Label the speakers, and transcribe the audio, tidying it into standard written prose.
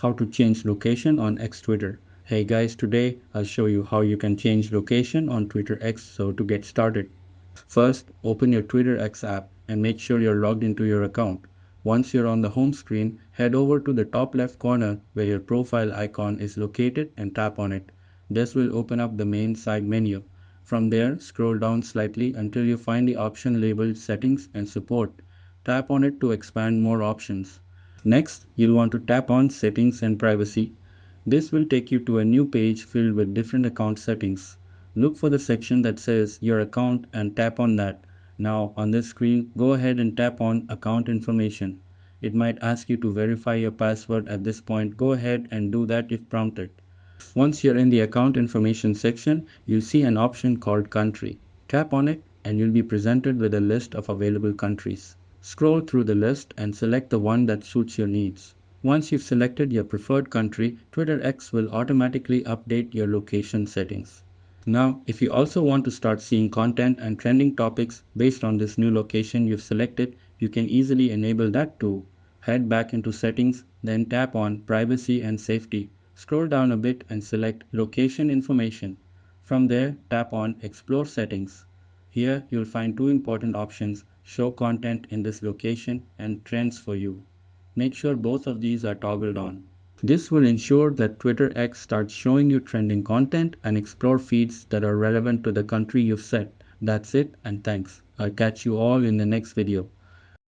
Speaker 1: how to change location on X Twitter. Hey guys, today I'll show you how you can change location on Twitter X. So to get started, first open your Twitter X app and make sure you're logged into your account. Once you're on the home screen, head over to the top left corner where your profile icon is located and tap on it. This will open up the main side menu. From there, scroll down slightly until you find the option labeled Settings and Support. Tap on it to expand more options. Next, you'll want to tap on Settings and Privacy. This will take you to a new page filled with different account settings. Look for the section that says Your Account and tap on that. Now, on this screen, go ahead and tap on Account Information. It might ask you to verify your password at this point. Go ahead and do that if prompted. Once you're in the account information section, you'll see an option called Country. Tap on it and you'll be presented with a list of available countries. Scroll through the list and select the one that suits your needs. Once you've selected your preferred country, Twitter X will automatically update your location settings. Now, if you also want to start seeing content and trending topics based on this new location you've selected, you can easily enable that too. Head back into Settings, then tap on Privacy and Safety. Scroll down a bit and select Location Information. From there, tap on Explore Settings. Here, you'll find two important options: Show content in this location and Trends for you. Make sure both of these are toggled on. This will ensure that Twitter X starts showing you trending content and explore feeds that are relevant to the country you've set. That's it, and thanks. I'll catch you all in the next video.